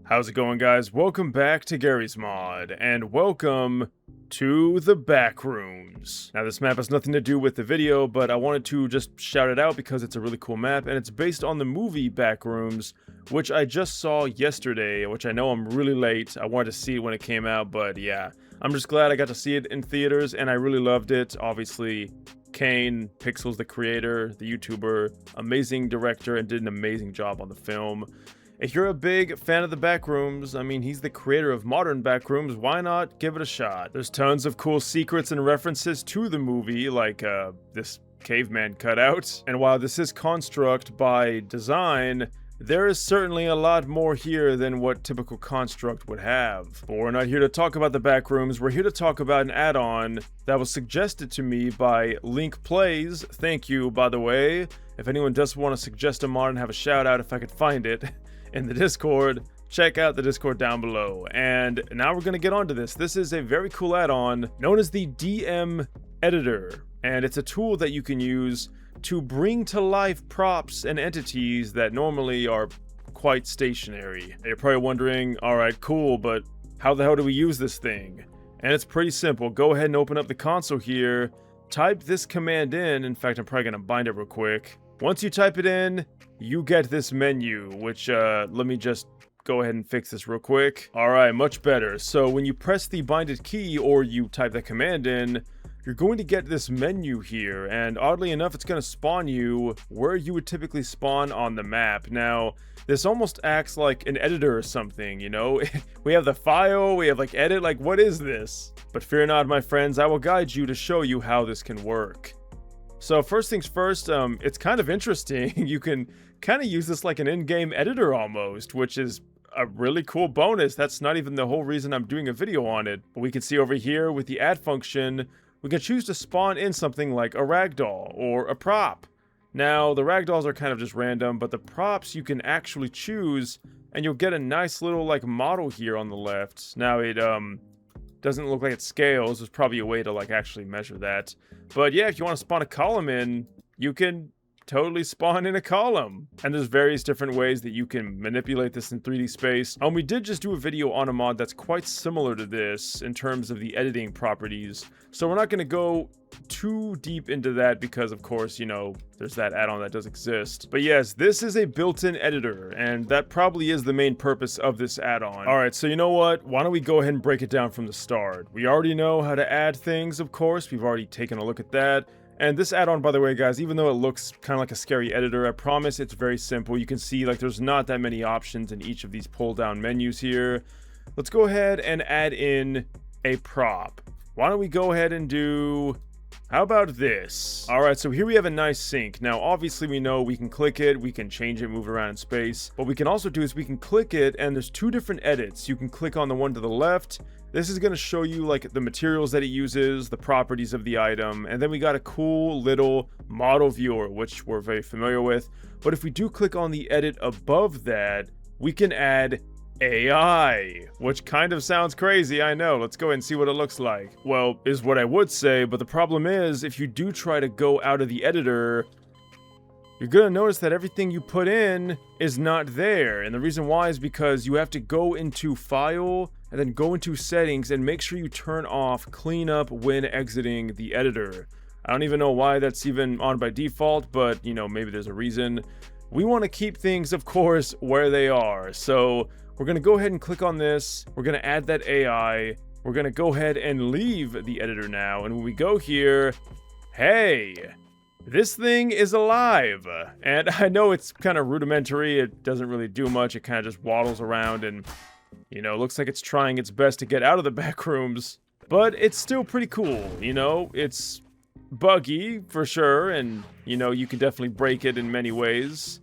How's it going, guys? Welcome back to Gary's Mod, and welcome to the Backrooms. Now, this map has nothing to do with the video, but I wanted to just shout it out because it's a really cool map, and it's based on the movie Backrooms, which I just saw yesterday, which I know I'm really late. I wanted to see it when it came out, but yeah. I'm just glad I got to see it in theaters, and I really loved it. Obviously, Kane, Pixel's the creator, the YouTuber, amazing director, and did an amazing job on the film. If you're a big fan of the Backrooms, I mean, he's the creator of modern Backrooms, why not give it a shot? There's tons of cool secrets and references to the movie, like this caveman cutout. And while this is Construct by design, there is certainly a lot more here than what typical Construct would have. But we're not here to talk about the Backrooms, we're here to talk about an add-on that was suggested to me by Link Plays. Thank you, by the way. If anyone does want to suggest a mod and have a shout out if I could find it in the Discord, check out the Discord down below. And now we're going to get onto this. This is a very cool add-on known as the DMEditor, and it's a tool that you can use to bring to life props and entities that normally are quite stationary. You're probably wondering, alright, cool, but how the hell do we use this thing? And it's pretty simple. Go ahead and open up the console here, type this command in fact I'm probably going to bind it real quick. Once you type it in, you get this menu, which, let me just go ahead and fix this real quick. Alright, much better. So when you press the binded key or you type that command in, you're going to get this menu here, and oddly enough, it's going to spawn you where you would typically spawn on the map. Now, this almost acts like an editor or something, you know? We have the file, we have like edit, like what is this? But fear not, my friends, I will guide you to show you how this can work. So first things first, it's kind of interesting. You can kind of use this like an in-game editor almost, which is a really cool bonus. That's not even the whole reason I'm doing a video on it. But we can see over here with the add function, we can choose to spawn in something like a ragdoll or a prop. Now, the ragdolls are kind of just random, but the props you can actually choose, and you'll get a nice little like model here on the left. Now it doesn't look like it scales. There's probably a way to like actually measure that. But yeah, if you want to spawn a column in, you can totally spawn in a column. And there's various different ways that you can manipulate this in 3D space. We did just do a video on a mod that's quite similar to this in terms of the editing properties. So we're not going to go too deep into that because, of course, you know, there's that add-on that does exist. But yes, this is a built-in editor, and that probably is the main purpose of this add-on. Alright, so you know what? Why don't we go ahead and break it down from the start? We already know how to add things, of course. We've already taken a look at that. And this add-on, by the way, guys, even though it looks kind of like a scary editor, I promise it's very simple. You can see, like, there's not that many options in each of these pull-down menus here. Let's go ahead and add in a prop. Why don't we go ahead and do... how about this? Alright, so here we have a nice sink. Now, obviously, we know we can click it, we can change it, move it around in space. What we can also do is we can click it, and there's two different edits. You can click on the one to the left. This is going to show you like the materials that it uses, the properties of the item, and then we got a cool little model viewer, which we're very familiar with. But if we do click on the edit above that, we can add AI, which kind of sounds crazy, I know. Let's go ahead and see what it looks like. Well, is what I would say, but the problem is, if you do try to go out of the editor, you're gonna notice that everything you put in is not there. And the reason why is because you have to go into File, and then go into Settings, and make sure you turn off Cleanup when exiting the editor. I don't even know why that's even on by default, but, you know, maybe there's a reason. We want to keep things, of course, where they are. So we're going to go ahead and click on this. We're going to add that AI. We're going to go ahead and leave the editor now. And when we go here, hey, this thing is alive. And I know it's kind of rudimentary. It doesn't really do much. It kind of just waddles around and, you know, looks like it's trying its best to get out of the Backrooms. But it's still pretty cool, you know? It's buggy, for sure, and, you know, you can definitely break it in many ways.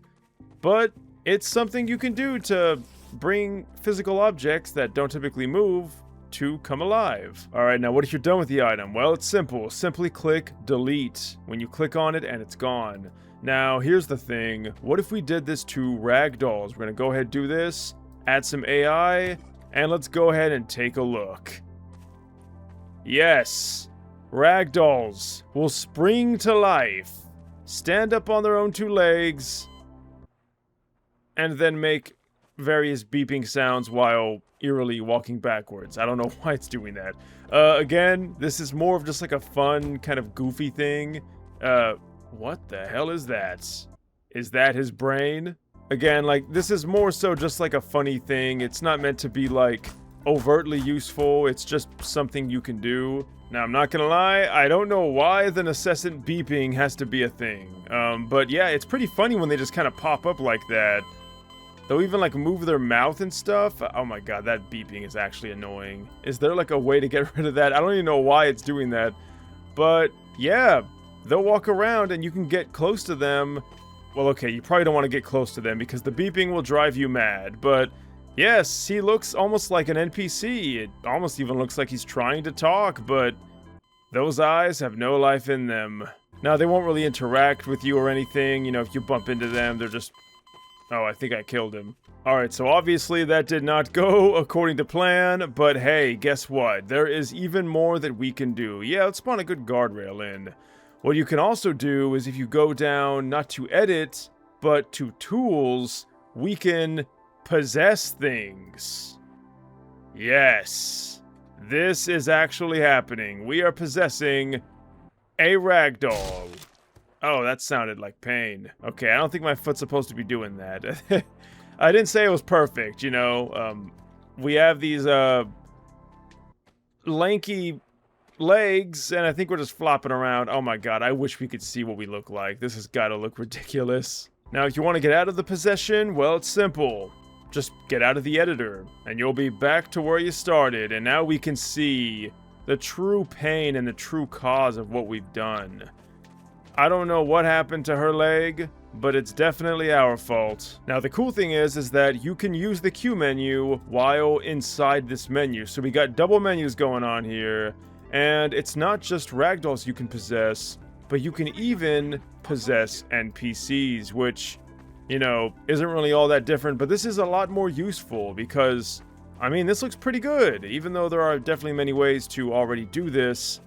But it's something you can do to bring physical objects that don't typically move to come alive. Alright, now what if you're done with the item? Well, it's simple. Simply click delete when you click on it and it's gone. Now, here's the thing. What if we did this to ragdolls? We're going to go ahead and do this, add some AI, and let's go ahead and take a look. Yes, ragdolls will spring to life, stand up on their own two legs, and then make various beeping sounds while eerily walking backwards. I don't know why it's doing that. Again, this is more of just like a fun, kind of goofy thing. What the hell is that? Is that his brain? Again, like, this is more so just like a funny thing. It's not meant to be, like, overtly useful. It's just something you can do. Now, I'm not gonna lie, I don't know why the incessant beeping has to be a thing. But yeah, it's pretty funny when they just kind of pop up like that. They'll even, like, move their mouth and stuff. Oh my god, that beeping is actually annoying. Is there, like, a way to get rid of that? I don't even know why it's doing that. But, yeah, they'll walk around and you can get close to them. Well, okay, you probably don't want to get close to them because the beeping will drive you mad. But, yes, he looks almost like an NPC. It almost even looks like he's trying to talk, but those eyes have no life in them. Now, they won't really interact with you or anything. You know, if you bump into them, they're just... Oh, I think I killed him. Alright, so obviously that did not go according to plan, but hey, guess what? There is even more that we can do. Yeah, let's spawn a good guardrail in. What you can also do is if you go down, not to edit, but to tools, we can possess things. Yes, this is actually happening. We are possessing a ragdoll. Oh, that sounded like pain. Okay, I don't think my foot's supposed to be doing that. I didn't say it was perfect, you know. We have these, lanky legs, and I think we're just flopping around. Oh my god, I wish we could see what we look like. This has got to look ridiculous. Now, if you want to get out of the possession, well, it's simple. Just get out of the editor, and you'll be back to where you started, and now we can see the true pain and the true cause of what we've done. I don't know what happened to her leg, but it's definitely our fault. Now, the cool thing is that you can use the Q menu while inside this menu. So we got double menus going on here, and it's not just ragdolls you can possess, but you can even possess NPCs, which, you know, isn't really all that different, but this is a lot more useful because, I mean, this looks pretty good. Even though there are definitely many ways to already do this,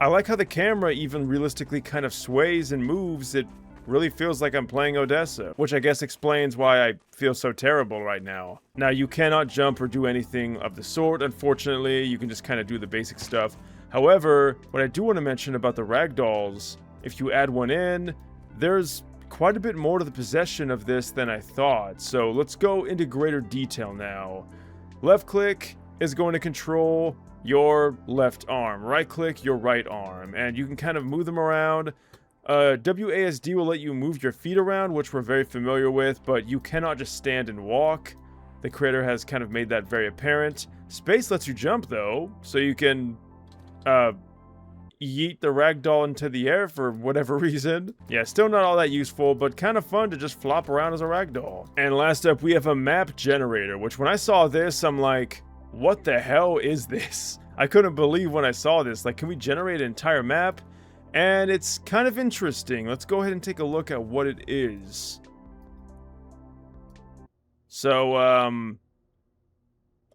I like how the camera even realistically kind of sways and moves. It really feels like I'm playing Odessa, which I guess explains why I feel so terrible right now. Now, you cannot jump or do anything of the sort, unfortunately. You can just kind of do the basic stuff. However, what I do want to mention about the ragdolls, if you add one in, there's quite a bit more to the possession of this than I thought. So let's go into greater detail now. Left click is going to control your left arm, right click your right arm, and you can kind of move them around. WASD will let you move your feet around, which we're very familiar with, but you cannot just stand and walk. The creator has kind of made that very apparent. Space lets you jump though, so you can yeet the ragdoll into the air for whatever reason. Yeah, still not all that useful, but kind of fun to just flop around as a ragdoll. And last up, we have a map generator, which when I saw this, I'm like, what the hell is this? I couldn't believe when I saw this. Like, can we generate an entire map? And it's kind of interesting. Let's go ahead and take a look at what it is. So,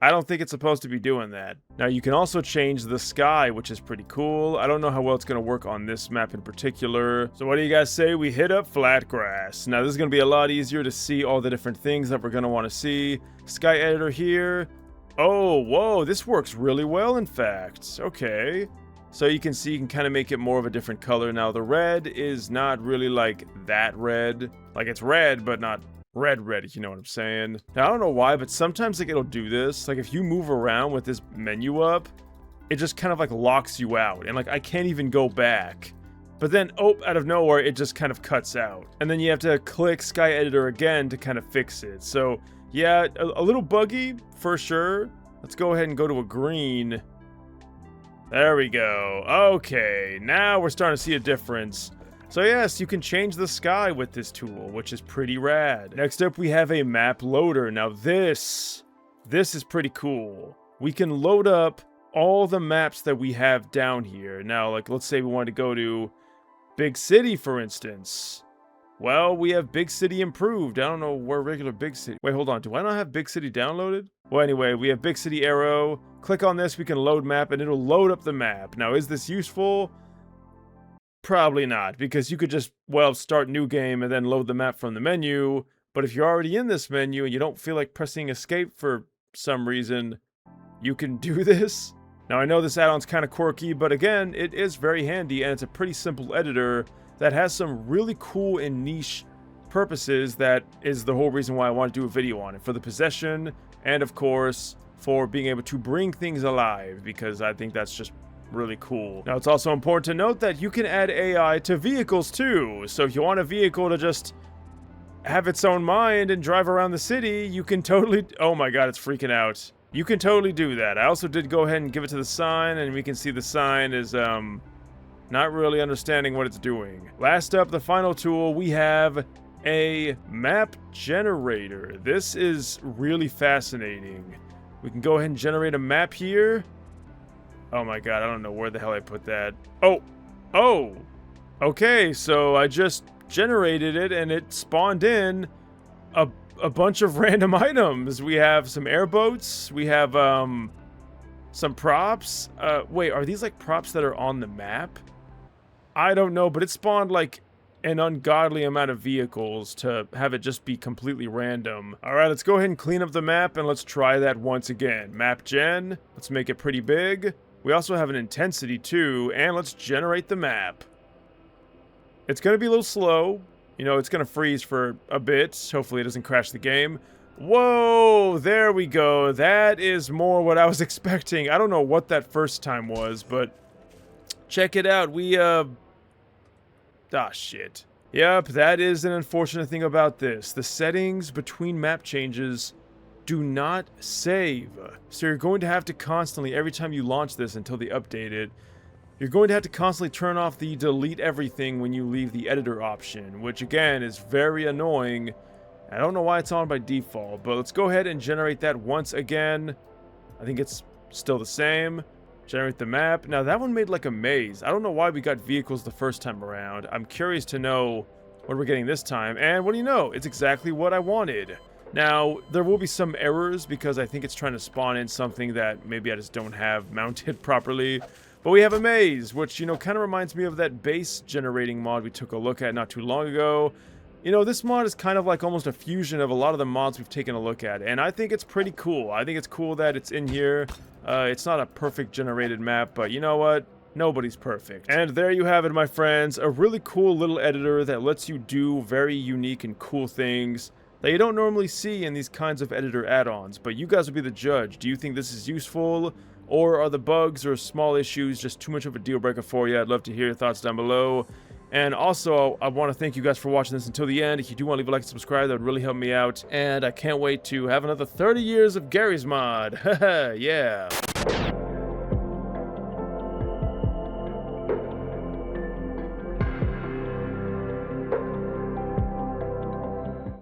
I don't think it's supposed to be doing that. Now, you can also change the sky, which is pretty cool. I don't know how well it's going to work on this map in particular. So what do you guys say we hit up flat grass? Now, this is going to be a lot easier to see all the different things that we're going to want to see. Sky editor here. Oh, whoa, this works really well, in fact. Okay. So you can see, you can kind of make it more of a different color. Now, the red is not really like that red. Like, it's red, but not red, if you know what I'm saying. Now, I don't know why, but sometimes, like, it'll do this. Like, if you move around with this menu up, it just kind of, like, locks you out. And, like, I can't even go back. But then, oh, out of nowhere, it just kind of cuts out. And then you have to click Sky Editor again to kind of fix it. So, yeah, a little buggy, for sure. Let's go ahead and go to a green. There we go. Okay, now we're starting to see a difference. So yes, you can change the sky with this tool, which is pretty rad. Next up, we have a map loader. Now this is pretty cool. We can load up all the maps that we have down here. Now, like, let's say we wanted to go to Big City, for instance. Well, we have Big City improved. I don't know where regular Big City... Wait, hold on. Do I not have Big City downloaded? Well, anyway, we have Big City arrow. Click on this, we can load map, and it'll load up the map. Now, is this useful? Probably not, because you could just, well, start new game and then load the map from the menu. But if you're already in this menu and you don't feel like pressing escape for some reason, you can do this. Now, I know this add-on's kind of quirky, but again, it is very handy, and it's a pretty simple editor that has some really cool and niche purposes. That is the whole reason why I want to do a video on it, for the possession, and of course, for being able to bring things alive, because I think that's just really cool. Now, it's also important to note that you can add AI to vehicles too, so if you want a vehicle to just have its own mind and drive around the city, you can totally... Oh my god, it's freaking out. You can totally do that. I also did go ahead and give it to the sign, and we can see the sign is, not really understanding what it's doing. Last up, the final tool, we have a map generator. This is really fascinating. We can go ahead and generate a map here. Oh my god, I don't know where the hell I put that. Oh! Okay, so I just generated it, and it spawned in a bunch of random items. We have some airboats. We have, some props. Wait, are these like props that are on the map? I don't know, but it spawned like an ungodly amount of vehicles to have it just be completely random. Alright, let's go ahead and clean up the map, and let's try that once again. Map gen. Let's make it pretty big. We also have an intensity too, and let's generate the map. It's gonna be a little slow. You know, it's gonna freeze for a bit. Hopefully it doesn't crash the game. Whoa, there we go. That is more what I was expecting. I don't know what that first time was, but check it out. Shit. Yep, that is an unfortunate thing about this. The settings between map changes do not save. So you're going to have to constantly, every time you launch this until they update it, you're going to have to constantly turn off the delete everything when you leave the editor option, which again is very annoying. I don't know why it's on by default, but let's go ahead and generate that once again. I think it's still the same. Generate the map. Now that one made like a maze. I don't know why we got vehicles the first time around. I'm curious to know what we're getting this time, and what do you know? It's exactly what I wanted. Now, there will be some errors because I think it's trying to spawn in something that maybe I just don't have mounted properly. But we have a maze, which, you know, kind of reminds me of that base generating mod we took a look at not too long ago. You know, this mod is kind of like almost a fusion of a lot of the mods we've taken a look at, and I think it's pretty cool. I think it's cool that it's in here. It's not a perfect generated map, but you know what? Nobody's perfect. And there you have it, my friends. A really cool little editor that lets you do very unique and cool things that you don't normally see in these kinds of editor add-ons. But you guys will be the judge. Do you think this is useful? Or are the bugs or small issues just too much of a deal breaker for you? I'd love to hear your thoughts down below. And also, I want to thank you guys for watching this until the end. If you do want to leave a like and subscribe, that would really help me out. And I can't wait to have another 30 years of Garry's Mod. Haha, yeah.